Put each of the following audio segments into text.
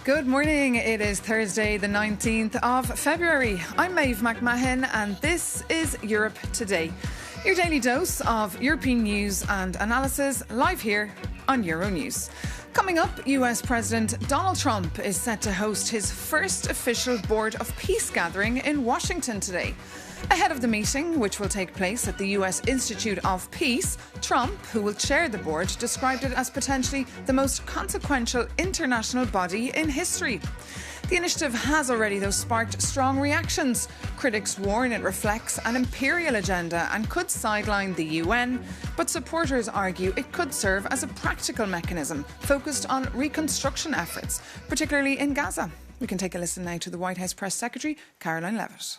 Good morning. It is Thursday, the 19th of February. I'm Maeve McMahon, and this is Europe Today, your daily dose of European news and analysis, live here on Euronews. Coming up, US President Donald Trump is set to host his first official Board of Peace gathering in Washington today. Ahead of the meeting, which will take place at the US Institute of Peace, Trump, who will chair the board, described it as potentially the most consequential international body in history. The initiative has already, though, sparked strong reactions. Critics warn it reflects an imperial agenda and could sideline the UN, but supporters argue it could serve as a practical mechanism focused on reconstruction efforts, particularly in Gaza. We can take a listen now to the White House Press Secretary, Caroline Levitt.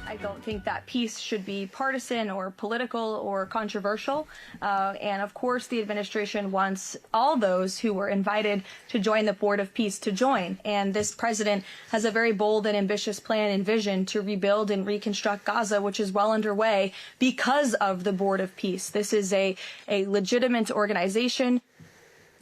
I don't think that peace should be partisan or political or controversial. And of course, the administration wants all those who were invited to join the Board of Peace to join. And this president has a very bold and ambitious plan and vision to rebuild and reconstruct Gaza, which is well underway because of the Board of Peace. This is a legitimate organization.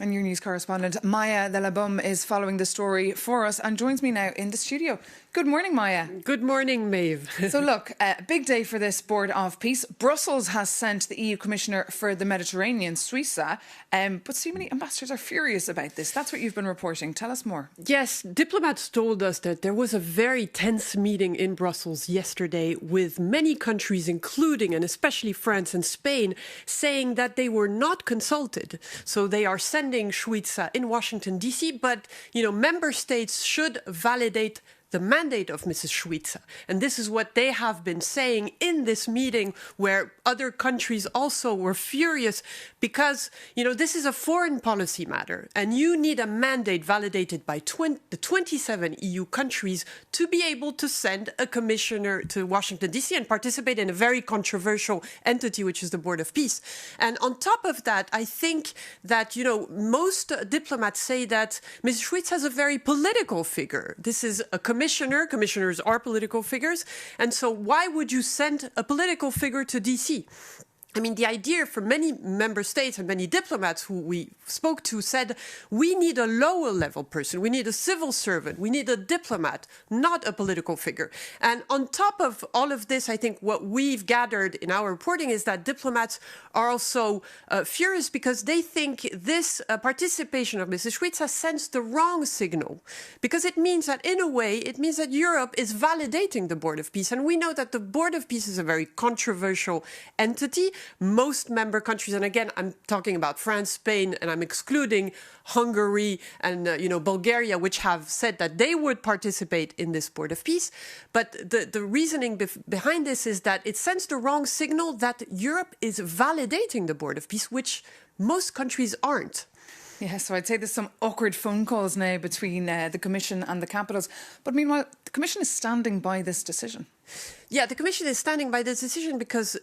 And your news correspondent, Maya Delabum, is following the story for us and joins me now in the studio. Good morning, Maya. Good morning, Maeve. So look, a big day for this Board of Peace. Brussels has sent the EU Commissioner for the Mediterranean, Suiza, but so many ambassadors are furious about this. That's what you've been reporting. Tell us more. Yes, diplomats told us that there was a very tense meeting in Brussels yesterday with many countries, including and especially France and Spain, saying that they were not consulted. So they are sending Suiza in Washington, D.C., but, member states should validate the mandate of Mrs. Suiza. And this is what they have been saying in this meeting, where other countries also were furious because, this is a foreign policy matter and you need a mandate validated by the 27 EU countries to be able to send a commissioner to Washington, D.C. and participate in a very controversial entity, which is the Board of Peace. And on top of that, I think that, most diplomats say that Mrs. Suiza is a very political figure. This is a Commissioners are political figures. And so why would you send a political figure to D.C.? I mean, the idea for many member states and many diplomats who we spoke to said, we need a lower level person. We need a civil servant. We need a diplomat, not a political figure. And on top of all of this, I think what we've gathered in our reporting is that diplomats are also furious because they think this participation of Mrs. Suiza sends the wrong signal. Because it means that, in a way, it means that Europe is validating the Board of Peace. And we know that the Board of Peace is a very controversial entity. Most member countries, and again, I'm talking about France, Spain, and I'm excluding Hungary and Bulgaria, which have said that they would participate in this Board of Peace. But the reasoning behind this is that it sends the wrong signal that Europe is validating the Board of Peace, which most countries aren't. Yeah, so I'd say there's some awkward phone calls now between the Commission and the capitals. But meanwhile, the Commission is standing by this decision. Yeah, the Commission is standing by this decision because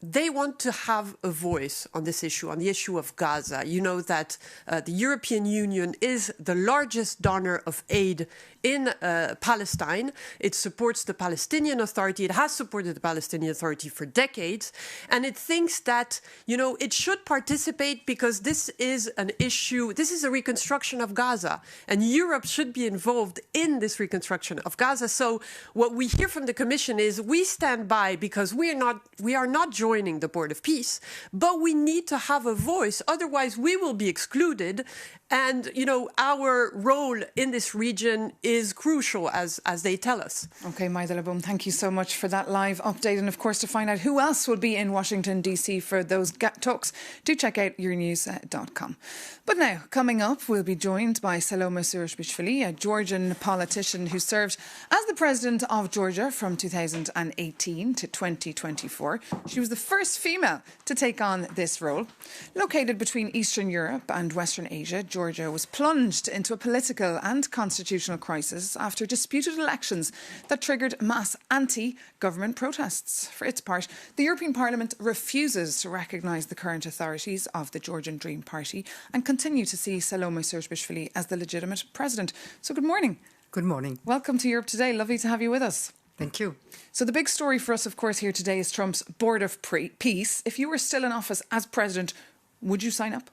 they want to have a voice on this issue, on the issue of Gaza. You know that the European Union is the largest donor of aid in Palestine. It supports the Palestinian Authority. It has supported the Palestinian Authority for decades. And it thinks that, it should participate because this is an issue, this is a reconstruction of Gaza. And Europe should be involved in this reconstruction of Gaza. So what we hear from the Commission is we stand by because we are not joining the Board of Peace, but we need to have a voice. Otherwise, we will be excluded. And, our role in this region is crucial, as they tell us. OK, Maya Delabum, thank you so much for that live update. And, of course, to find out who else will be in Washington, D.C. for those talks, do check out yournews.com. But now, coming up, we'll be joined by Salomé Surabitschwili, a Georgian politician who served as the president of Georgia from 2018 to 2024. She was the first female to take on this role. Located between Eastern Europe and Western Asia, Georgia was plunged into a political and constitutional crisis after disputed elections that triggered mass anti-government protests. For its part, the European Parliament refuses to recognise the current authorities of the Georgian Dream Party and continue to see Salomé Surabitschwili as the legitimate president. So good morning. Good morning. Welcome to Europe Today. Lovely to have you with us. Thank you. So the big story for us, of course, here today is Trump's Board of Peace. If you were still in office as president, would you sign up?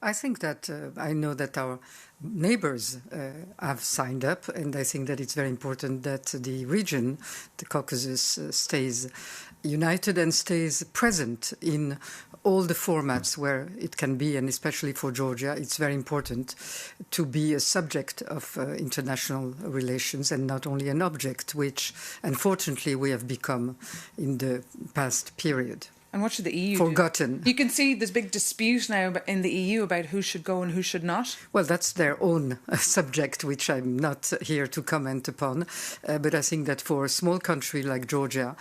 I think that I know that our neighbors have signed up, and I think that it's very important that the region, the Caucasus, stays united and stays present in all the formats where it can be, and especially for Georgia, it's very important to be a subject of international relations and not only an object, which unfortunately we have become in the past period. And what should the EU forgotten. do? You can see there's big dispute now in the EU about who should go and who should not. Well, that's their own subject, which I'm not here to comment upon. But I think that for a small country like Georgia,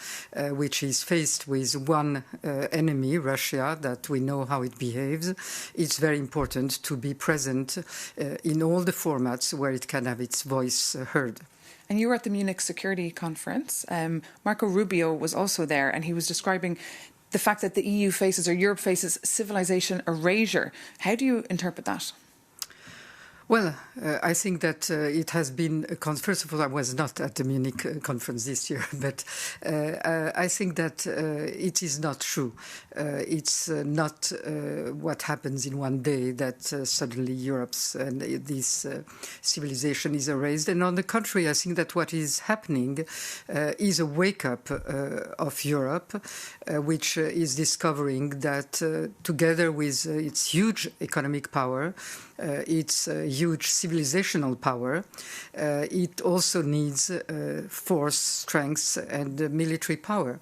which is faced with one enemy, Russia, that we know how it behaves, it's very important to be present in all the formats where it can have its voice heard. And you were at the Munich Security Conference. Marco Rubio was also there, and he was describing the fact that the EU faces, or Europe faces, civilization erasure. How do you interpret that? Well, I think that it has been first of all, I was not at the Munich conference this year, but I think that it is not true. It's not what happens in one day that suddenly Europe's and this civilization is erased. And on the contrary, I think that what is happening is a wake-up of Europe, which is discovering that together with its huge economic power, its huge civilizational power, it also needs force, strength, and military power.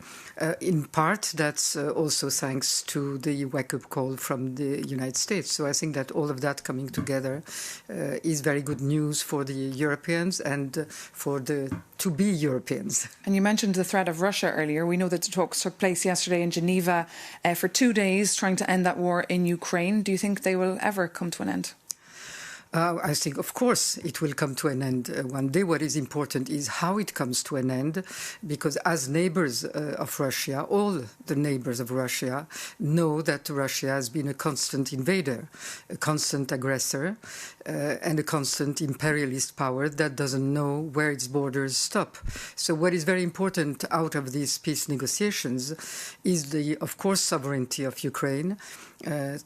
In part, that's also thanks to the wake-up call from the United States. So I think that all of that coming together is very good news for the Europeans and for the to-be Europeans. And you mentioned the threat of Russia earlier. We know that the talks took place yesterday in Geneva for 2 days, trying to end that war in Ukraine. Do you think they will ever come to an end? I think, of course, it will come to an end one day. What is important is how it comes to an end, because as neighbors of Russia, all the neighbors of Russia know that Russia has been a constant invader, a constant aggressor, and a constant imperialist power that doesn't know where its borders stop. So what is very important out of these peace negotiations is the, of course, sovereignty of Ukraine,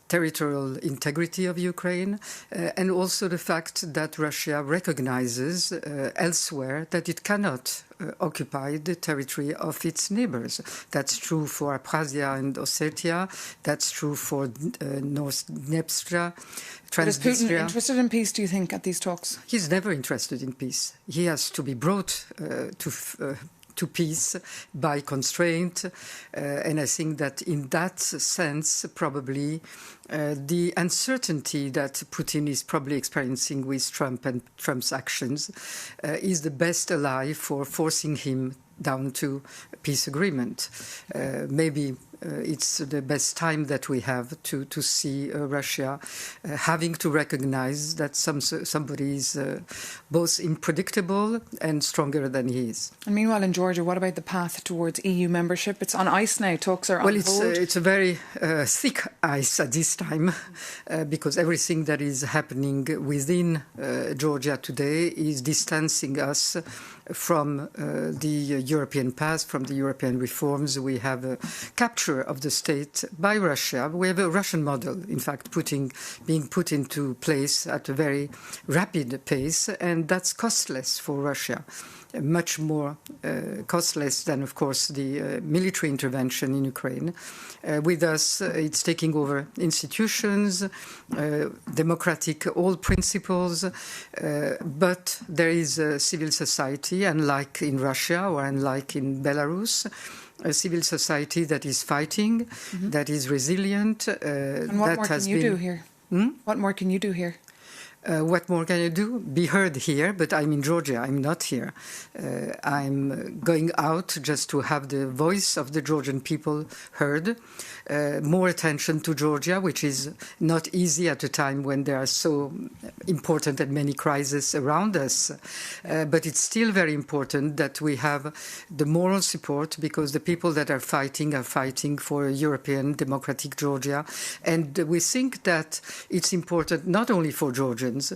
territorial integrity of Ukraine, and also the fact that Russia recognizes elsewhere that it cannot occupy the territory of its neighbors. That's true for Abkhazia and Ossetia. That's true for North Dnepr, But is Putin interested in peace, do you think, at these talks? He's never interested in peace. He has to be brought to peace by constraint. And I think that in that sense, probably the uncertainty that Putin is probably experiencing with Trump and Trump's actions is the best ally for forcing him down to peace agreement. Maybe it's the best time that we have to see Russia having to recognize that somebody is both unpredictable and stronger than he is. And meanwhile, in Georgia, what about the path towards EU membership? It's on ice now. Talks are on hold. Well, it's a very thick ice at this time because everything that is happening within Georgia today is distancing us from the European path, from the European reforms. We have a capture of the state by Russia. We have a Russian model, in fact, being put into place at a very rapid pace, and that's costless for Russia. Much more costless than, of course, the military intervention in Ukraine. With us, it's taking over institutions, democratic old principles, but there is a civil society, unlike in Russia or unlike in Belarus, a civil society that is fighting, that is resilient. And what more can you do here? What more can you do here? What more can I do? Be heard here, but I'm in Georgia. I'm not here. I'm going out just to have the voice of the Georgian people heard. More attention to Georgia, which is not easy at a time when there are so important and many crises around us. But it's still very important that we have the moral support, because the people that are fighting for a European democratic Georgia. And we think that it's important not only for Georgians, happens,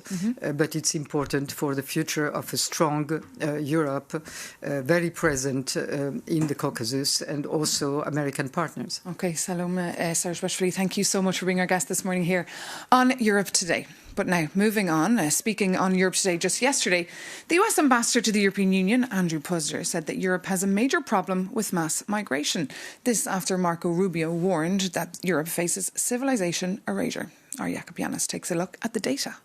but it's important for the future of a strong Europe, very present in the Caucasus and also American partners. Okay, Salomé Surabitschwili, thank you so much for being our guest this morning here on Europe Today. But now, moving on, speaking on Europe Today just yesterday, the US Ambassador to the European Union, Andrew Puzder, said that Europe has a major problem with mass migration. This after Marco Rubio warned that Europe faces civilization erasure. Our Jakobianis takes a look at the data.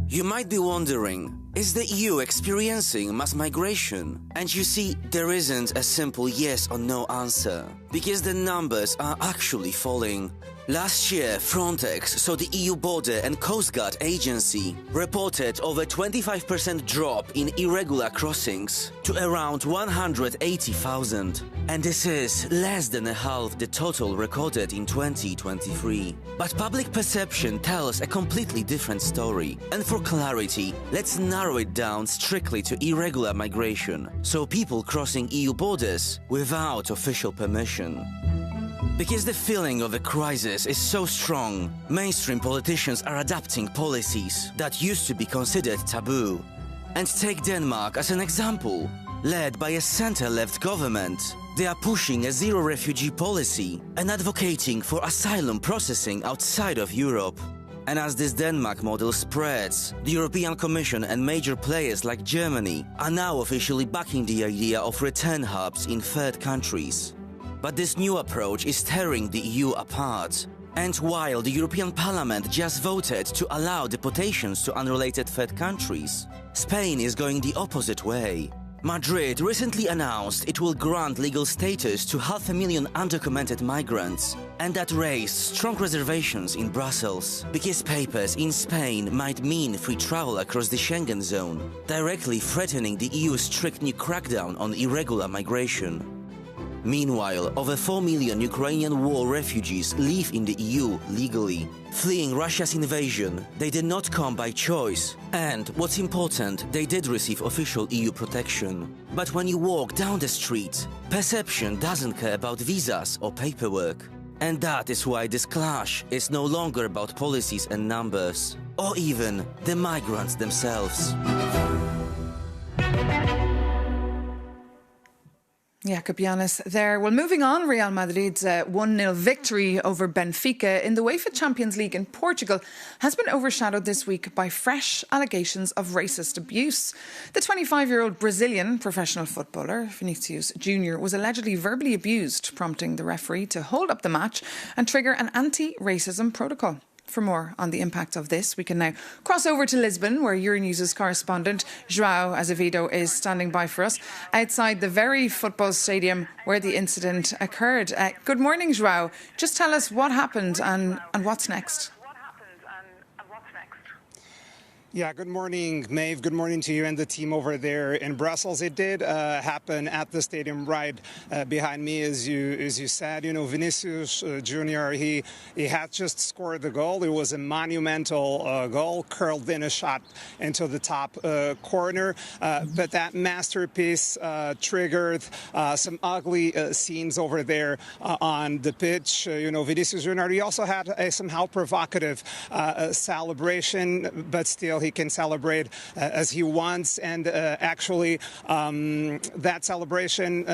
You might be wondering, is the EU experiencing mass migration? And you see, there isn't a simple yes or no answer, because the numbers are actually falling. Last year, Frontex, so the EU Border and Coast Guard Agency, reported over 25% drop in irregular crossings to around 180,000. And this is less than half the total recorded in 2023. But public perception tells a completely different story. And for clarity, let's narrow it down strictly to irregular migration, so people crossing EU borders without official permission. Because the feeling of a crisis is so strong, mainstream politicians are adopting policies that used to be considered taboo. And take Denmark as an example. Led by a centre-left government, they are pushing a zero-refugee policy and advocating for asylum processing outside of Europe. And as this Denmark model spreads, the European Commission and major players like Germany are now officially backing the idea of return hubs in third countries. But this new approach is tearing the EU apart. And while the European Parliament just voted to allow deportations to unrelated third countries, Spain is going the opposite way. Madrid recently announced it will grant legal status to 500,000 undocumented migrants, and that raised strong reservations in Brussels, because papers in Spain might mean free travel across the Schengen zone, directly threatening the EU's strict new crackdown on irregular migration. Meanwhile, over 4 million Ukrainian war refugees live in the EU legally. Fleeing Russia's invasion, they did not come by choice. And, what's important, they did receive official EU protection. But when you walk down the street, perception doesn't care about visas or paperwork. And that is why this clash is no longer about policies and numbers, or even the migrants themselves. Jakobianis there. Well, moving on, Real Madrid's 1-0 victory over Benfica in the UEFA Champions League in Portugal has been overshadowed this week by fresh allegations of racist abuse. The 25-year-old Brazilian professional footballer, Vinicius Jr., was allegedly verbally abused, prompting the referee to hold up the match and trigger an anti-racism protocol. For more on the impact of this, we can now cross over to Lisbon, where Euronews' correspondent João Azevedo is standing by for us, outside the very football stadium where the incident occurred. Good morning, João. Just tell us what happened and what's next. Yeah, good morning, Maeve. Good morning to you and the team over there in Brussels. It did happen at the stadium right behind me, as you said. You know, Vinicius Jr., he had just scored the goal. It was a monumental goal, curled in a shot into the top corner. But that masterpiece triggered some ugly scenes over there on the pitch. You know, Vinicius Jr., he also had a somehow provocative celebration, but still he can celebrate as he wants. And actually, that celebration,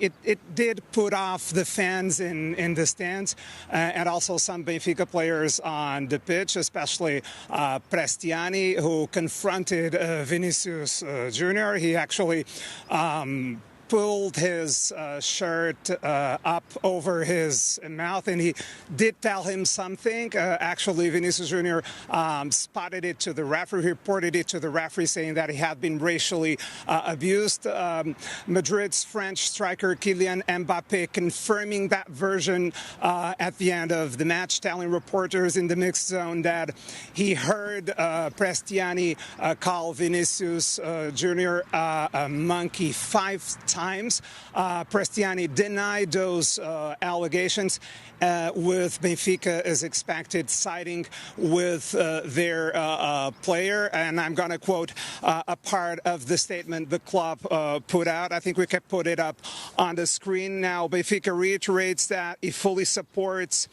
it did put off the fans in the stands and also some Benfica players on the pitch, especially Prestiani, who confronted Vinicius Jr. He actually pulled his shirt up over his mouth, and he did tell him something. Actually, Vinicius Jr. Spotted it to the referee, reported it to the referee, saying that he had been racially abused. Madrid's French striker Kylian Mbappé confirming that version at the end of the match, telling reporters in the mixed zone that he heard Prestiani call Vinicius Jr. A monkey 5 times times. Prestiani denied those allegations, with Benfica as expected siding with their player. And I'm going to quote a part of the statement the club put out. I think we can put it up on the screen now. Benfica reiterates that it fully supports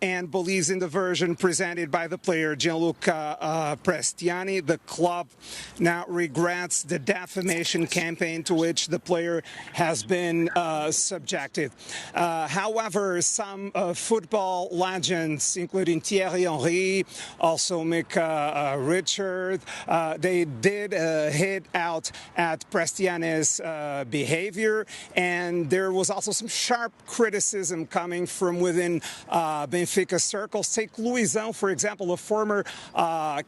and believes in the version presented by the player Gianluca Prestiani. The club now regrets the defamation campaign to which the player has been subjected. However, some football legends, including Thierry Henry, also Mick Richard, they did hit out at Prestiani's behavior, and there was also some sharp criticism coming from within Benfica circles. Take Luizão, for example, a former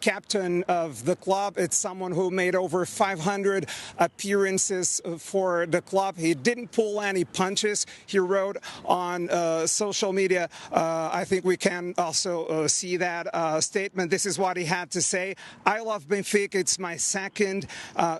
captain of the club. It's someone who made over 500 appearances for the club. He didn't pull any punches. He wrote on social media. I think we can also see that statement. This is what he had to say. I love Benfica. It's my second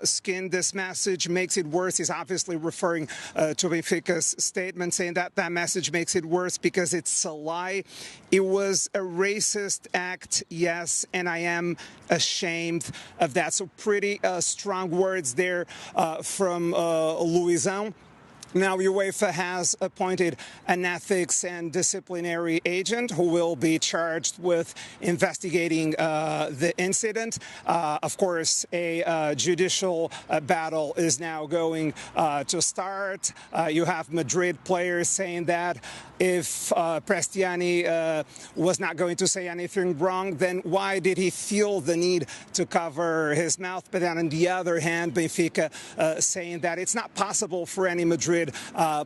skin. This message makes it worse. He's obviously referring to Benfica's statement, saying that that message makes it worse because it's a lie. It was a racist act, yes, and I am ashamed of that. So pretty strong words there from Luizão. Now, UEFA has appointed an ethics and disciplinary agent who will be charged with investigating the incident. Of course, a judicial battle is now going to start. You have Madrid players saying that if Prestiani was not going to say anything wrong, then why did he feel the need to cover his mouth? But then on the other hand, Benfica saying that it's not possible for any Madrid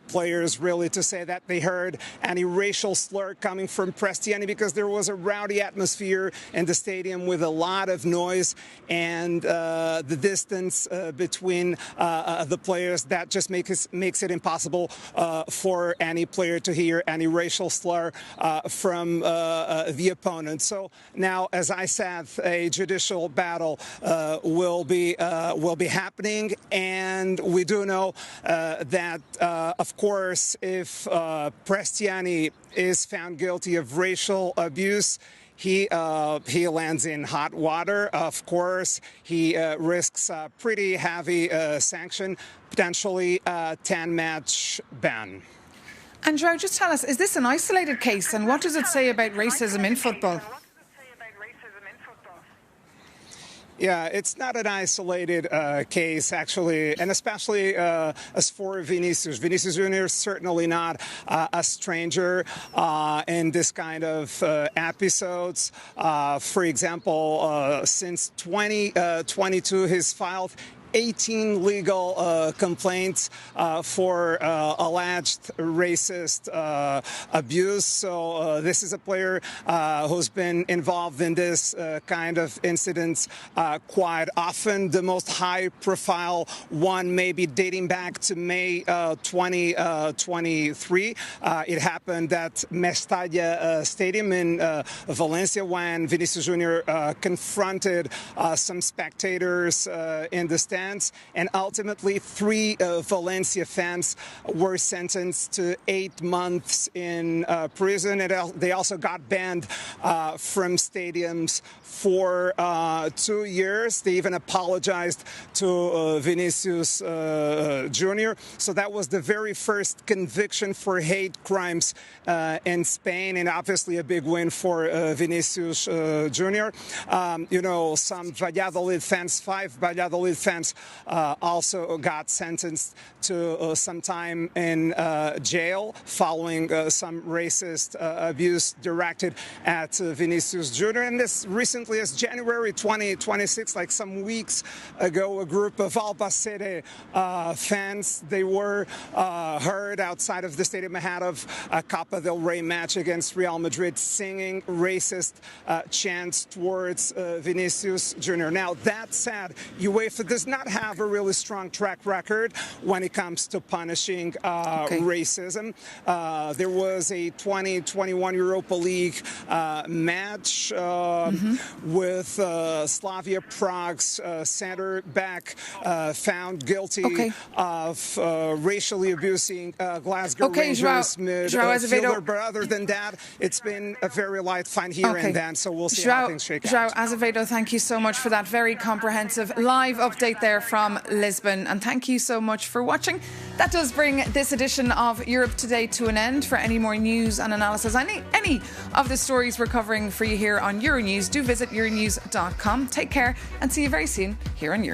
players really to say that they heard any racial slur coming from Prestiani because there was a rowdy atmosphere in the stadium with a lot of noise, and the distance between the players, that just makes it impossible for any player to hear any racial slur from the opponent. So now, as I said, a judicial battle will be happening, and we do know that, of course, if Prestiani is found guilty of racial abuse, he lands in hot water. Of course, he risks a pretty heavy sanction, potentially a 10-match ban. And Joe, just tell us, is this an isolated case, and what does it say about racism in football? Yeah, it's not an isolated case, actually, and especially as for Vinicius. Vinicius Jr. is certainly not a stranger in this kind of episodes. For example, since 2022, he's filed 18 legal complaints for alleged racist abuse. So this is a player who's been involved in this kind of incidents quite often. The most high-profile one maybe dating back to May 2023. It happened at Mestalla Stadium in Valencia when Vinicius Jr. confronted some spectators in the stands. And ultimately, 3 Valencia fans were sentenced to 8 months in prison. And they also got banned from stadiums for 2 years. They even apologized to Vinicius Jr. So that was the very first conviction for hate crimes in Spain, and obviously a big win for Vinicius Jr. You know, some Valladolid fans, 5 Valladolid fans also got sentenced to some time in jail following some racist abuse directed at Vinicius Jr. And this recently, as January 2026, like some weeks ago, a group of Albacete fans, they were heard outside of the stadium ahead of a Copa del Rey match against Real Madrid, singing racist chants towards Vinicius Jr. Now, that said, UEFA does not not have a really strong track record when it comes to punishing racism. There was a 2021 Europa League match with Slavia Prague's center back found guilty of racially abusing Glasgow Rangers midfielder. But other than that, it's been a very light fine here and then, so we'll see how things shake out. João Azevedo, thank you so much for that very comprehensive live update there from Lisbon, and thank you so much for watching. That does bring this edition of Europe Today to an end. For any more news and analysis, any of the stories we're covering for you here on Euronews, do visit euronews.com. Take care and see you very soon here on Euronews.